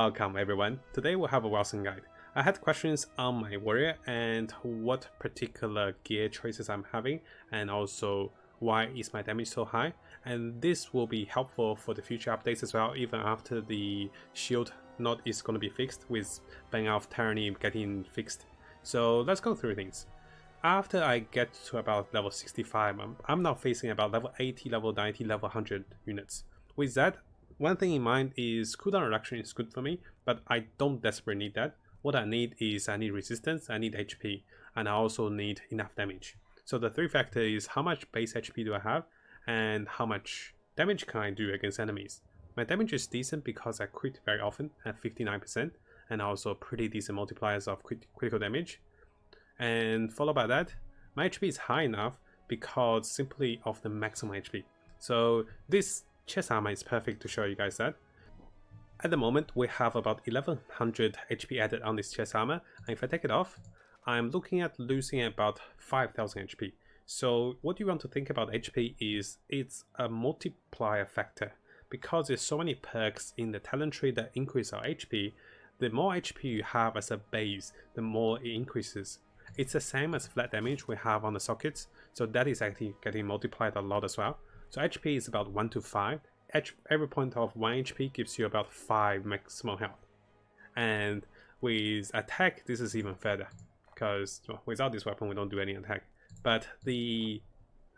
Welcome everyone. Today we'll have a Wolcen guide. I had questions on my warrior and what particular gear choices I'm having, and also why is my damage so high, and this will be helpful for the future updates as well, even after the shield knot is going to be fixed with Bane of Tyranny getting fixed. So let's go through things. After I get to about level 65, I'm now facing about level 80, level 90, level 100 units. With that, one thing in mind is cooldown reduction is good for me, but I don't desperately need that. What I need is I need resistance, I need HP, and I also need enough damage. So the three factors is how much base HP do I have, and how much damage can I do against enemies. My damage is decent because I crit very often at 59%, and also pretty decent multipliers of critical damage. And followed by that, my HP is high enough because simply of the maximum HP. So this chest armor is perfect to show you guys that. At the moment we have about 1100 HP added on this chest armor, and if I take it off, I'm looking at losing about 5000 HP. So what you want to think about HP is it's a multiplier factor. Because there's so many perks in the talent tree that increase our HP, the more HP you have as a base, the more it increases. It's the same as flat damage we have on the sockets, so that is actually getting multiplied a lot as well. So HP is about 1 to 5. Every point of 1 HP gives you about 5 maximum health. And with attack, this is even further, because without this weapon we don't do any attack. But the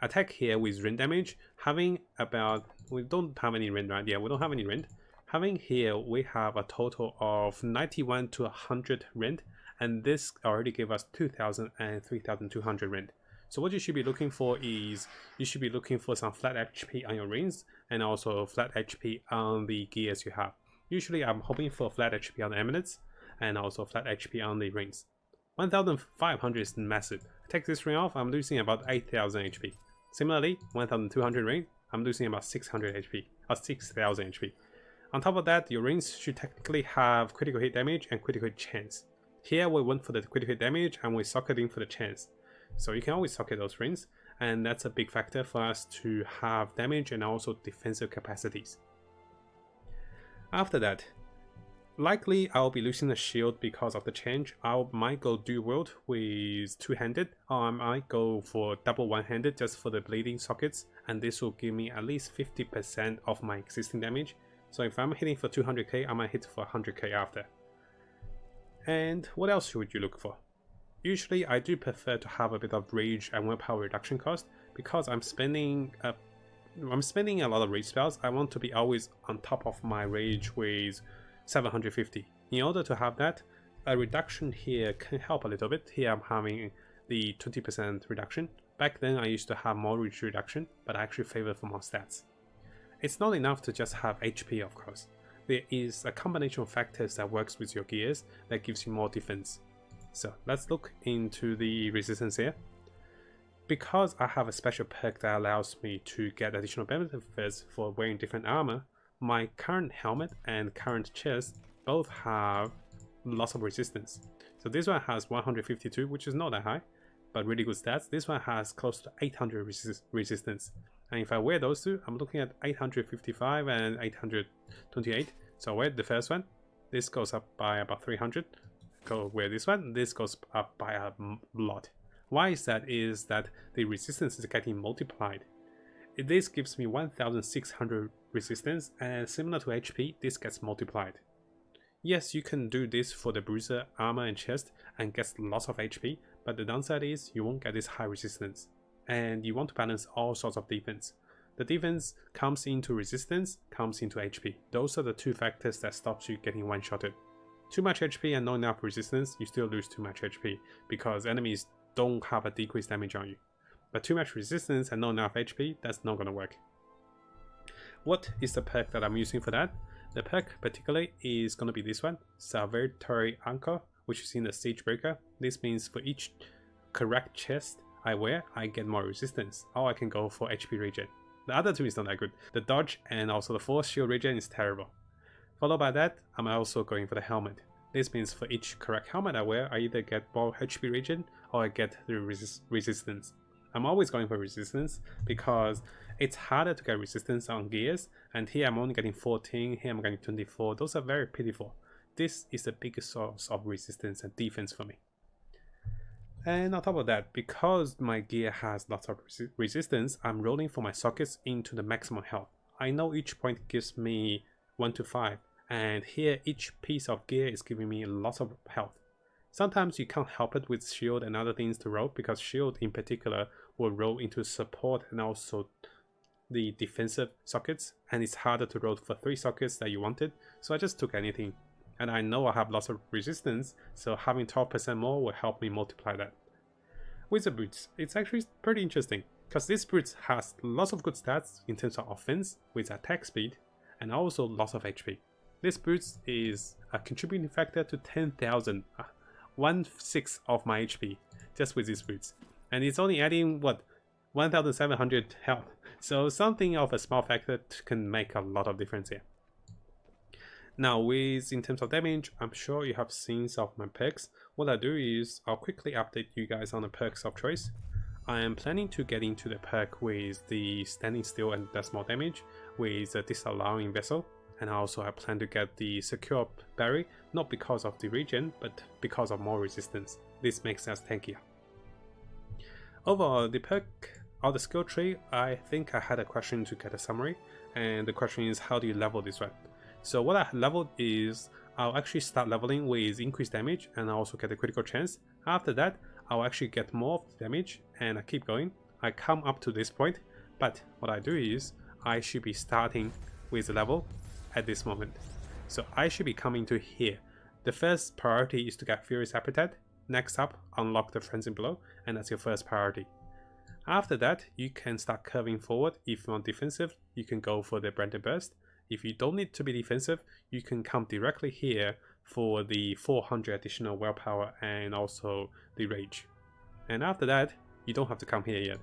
attack here with rend damage, having about, we don't have any rend, right? Yeah, we don't have any rend. Having here, we have a total of 91 to 100 rend, and this already gave us 2000 and 3200 rend. So what you should be looking for is, you should be looking for some flat HP on your rings, and also flat HP on the gears you have. Usually I'm hoping for flat HP on the amulets, and also flat HP on the rings. 1500 is massive. I take this ring off, I'm losing about 8000 HP. Similarly, 1200 ring, I'm losing about 600 HP, or 6000 HP. On top of that, your rings should technically have critical hit damage and critical hit chance. Here we went for the critical hit damage and we socket in for the chance. So you can always socket those rings, and that's a big factor for us to have damage and also defensive capacities. After that, likely I'll be losing the shield because of the change. I might go dual wield with two-handed, or I might go for double one-handed just for the bleeding sockets, and this will give me at least 50% of my existing damage. So if I'm hitting for 200k, I might hit for 100k after. And what else would you look for? Usually I do prefer to have a bit of rage and willpower reduction cost, because I'm spending a lot of rage spells. I want to be always on top of my rage with 750. In order to have that, a reduction here can help a little bit. Here I'm having the 20% reduction. Back then I used to have more rage reduction, but I actually favor for more stats. It's not enough to just have HP, of course. There is a combination of factors that works with your gears that gives you more defense. So let's look into the resistance here. Because I have a special perk that allows me to get additional benefits for wearing different armor, my current helmet and current chest both have lots of resistance. So this one has 152, which is not that high, but really good stats. This one has close to 800 resistance. And if I wear those two, I'm looking at 855 and 828. So I wear the first one, this goes up by about 300. Go wear this one, this goes up by a lot. Why is that? Is that the resistance is getting multiplied. This gives me 1600 resistance, and similar to HP, this gets multiplied. Yes, you can do this for the bruiser, armor and chest and gets lots of HP, but the downside is you won't get this high resistance, and you want to balance all sorts of defense. The defense comes into resistance, comes into HP. Those are the two factors that stops you getting one-shotted. Too much HP and not enough resistance, you still lose too much HP, because enemies don't have a decreased damage on you. But too much resistance and not enough HP, that's not gonna work. What is the perk that I'm using for that? The perk particularly is gonna be this one, Salvatory Anchor, which is in the Siege Breaker. This means for each correct chest I wear, I get more resistance, or I can go for HP regen. The other two is not that good. The dodge and also the force shield regen is terrible. Followed by that, I'm also going for the helmet. This means for each correct helmet I wear, I either get more HP regen or I get the resistance. I'm always going for resistance because it's harder to get resistance on gears, and here I'm only getting 14, here I'm getting 24. Those are very pitiful. this is the biggest source of resistance and defense for me. And on top of that, because my gear has lots of resistance, I'm rolling for my sockets into the maximum health. I know each point gives me 1 to 5, and here each piece of gear is giving me lots of health. Sometimes you can't help it with shield and other things to roll, because shield in particular will roll into support and also the defensive sockets, and it's harder to roll for 3 sockets that you wanted, so I just took anything. And I know I have lots of resistance, so having 12% more will help me multiply that. With the boots, it's actually pretty interesting, because this boots has lots of good stats in terms of offense with attack speed, and also lots of HP. This boots is a contributing factor to 10,000, 1/6 of my HP, just with these boots. And it's only adding, what, 1,700 health, so something of a small factor can make a lot of difference here. Now, in terms of damage, I'm sure you have seen some of my perks. What I do is I'll quickly update you guys on the perks of choice. I am planning to get into the perk with the standing still and does more damage with the disallowing vessel, and also I plan to get the secure berry, not because of the regen, but because of more resistance. This makes us tankier. Overall, the perk or the skill tree, I think I had a question to get a summary, and the question is, how do you level this one? So what I leveled is, I'll actually start leveling with increased damage and I also get a critical chance. After that, I'll actually get more of the damage and I keep going. I come up to this point, but what I do is, I should be starting with the level at this moment. So I should be coming to here. The first priority is to get Furious Appetite. Next up, unlock the Frenzy Blow, and that's your first priority. After that, you can start curving forward. If you want defensive, you can go for the Branded Burst. If you don't need to be defensive, you can come directly here for the 400 additional willpower and also the rage. And after that, you don't have to come here yet.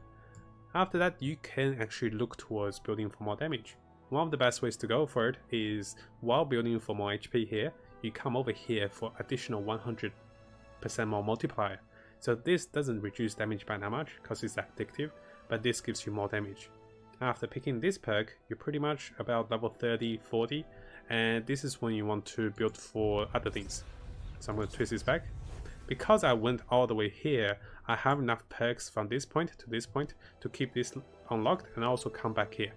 After that, you can actually look towards building for more damage. One of the best ways to go for it is, while building for more HP here, you come over here for additional 100% more multiplier. So this doesn't reduce damage by that much because it's addictive, but this gives you more damage. After picking this perk, you're pretty much about level 30, 40, and this is when you want to build for other things. So I'm going to twist this back. Because I went all the way here, I have enough perks from this point to keep this unlocked and also come back here.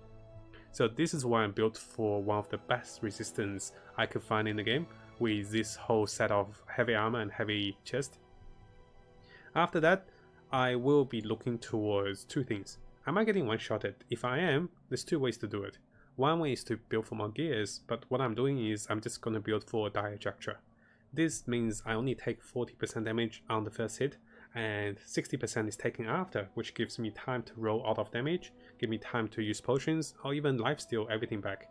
So this is why I built for one of the best resistance I could find in the game, with this whole set of heavy armor and heavy chest. After that, I will be looking towards 2 things. Am I getting one-shotted? If I am, there's 2 ways to do it. One way is to build for more gears, but what I'm doing is I'm just going to build for dire juncture. This means I only take 40% damage on the first hit, and 60% is taken after, which gives me time to roll out of damage, give me time to use potions, or even lifesteal everything back.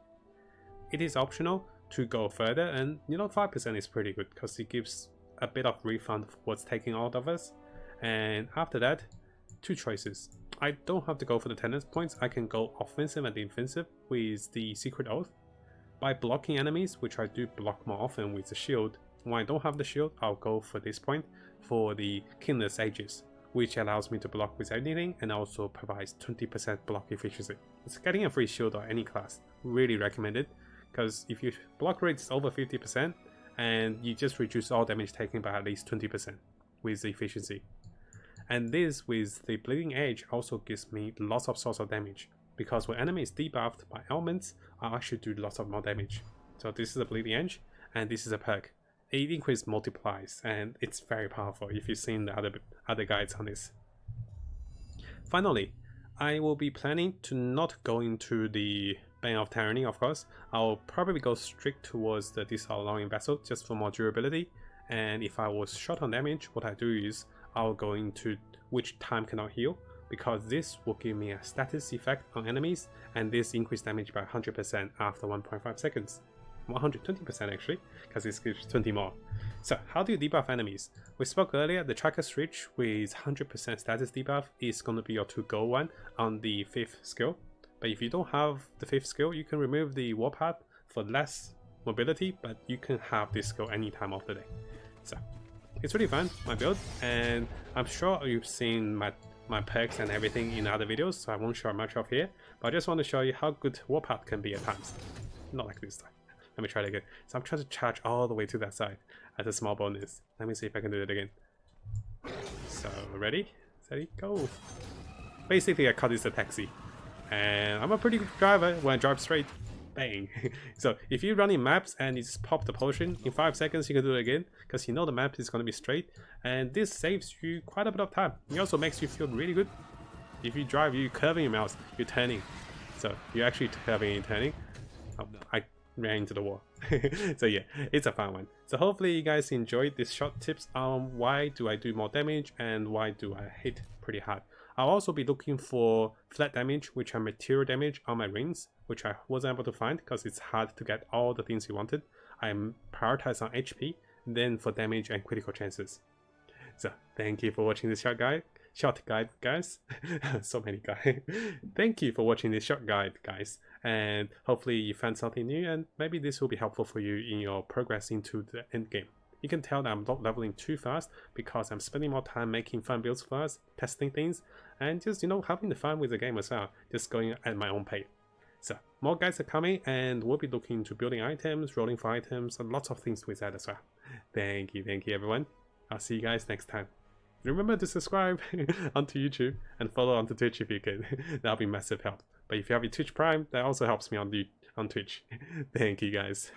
It is optional to go further, and 5% is pretty good because it gives a bit of refund for what's taken out of us. And after that, 2 choices. I don't have to go for the tennis points, I can go offensive and defensive with the Secret Oath. By blocking enemies, which I do block more often with the shield, when I don't have the shield, I'll go for this point for the Kinless Aegis, which allows me to block with anything and also provides 20% block efficiency. It's getting a free shield or any class, really recommend it, because if your block rate is over 50% and you just reduce all damage taken by at least 20% with the efficiency. And this with the Bleeding Edge also gives me lots of source of damage, because when enemy is debuffed by elements, I actually do lots of more damage. So this is a Bleeding Edge and this is a perk. It increase multiplies and it's very powerful if you've seen the other guides on this. Finally, I will be planning to not go into the Bane of Tyranny, of course. I'll probably go strict towards the Disallowing Vessel just for more durability. And if I was short on damage, what I do is I'll go into which time cannot heal, because this will give me a status effect on enemies, and this increase damage by 100% after 1.5 seconds. 120% actually, because it gives 20 more. So how do you debuff enemies? We spoke earlier, the Tracker Switch with 100% status debuff is going to be your to-go one on the 5th skill. But if you don't have the 5th skill, you can remove the Warpath for less mobility, but you can have this skill any time of the day. So it's really fun, my build, and I'm sure you've seen my perks and everything in other videos, so I won't show much of here, but I just want to show you how good Warpath can be at times. Not like this time. Let me try it again. So I'm trying to charge all the way to that side as a small bonus. Let me see if I can do it again. So ready, steady, go. Basically I call this a taxi, and I'm a pretty good driver when I drive straight. Bang. So if you run in maps and you just pop the potion in 5 seconds, you can do it again because you know the map is going to be straight, and this saves you quite a bit of time. It also makes you feel really good. If you drive, you're curving your mouse, you're turning, so you're actually curving and turning. Oh, I ran into the wall. So yeah, it's a fun one. So hopefully you guys enjoyed these short tips on why do I do more damage and why do I hit pretty hard. I'll also be looking for flat damage, which are material damage on my rings, which I wasn't able to find because it's hard to get all the things you wanted. I'm prioritized on HP, then for damage and critical chances. So thank you for watching this short guide, guys. So many guys. Thank you for watching this short guide, guys, and hopefully you found something new, and maybe this will be helpful for you in your progress into the end game. You can tell that I'm not leveling too fast because I'm spending more time making fun builds first, testing things, and just, you know, having the fun with the game as well, just going at my own pace. So more guides are coming, and we'll be looking to building items, rolling for items, and lots of things with that as well. Thank you everyone. I'll see you guys next time. Remember to subscribe onto YouTube and follow onto Twitch if you can. That'll be massive help. But if you have a Twitch Prime, that also helps me on Twitch. Thank you guys.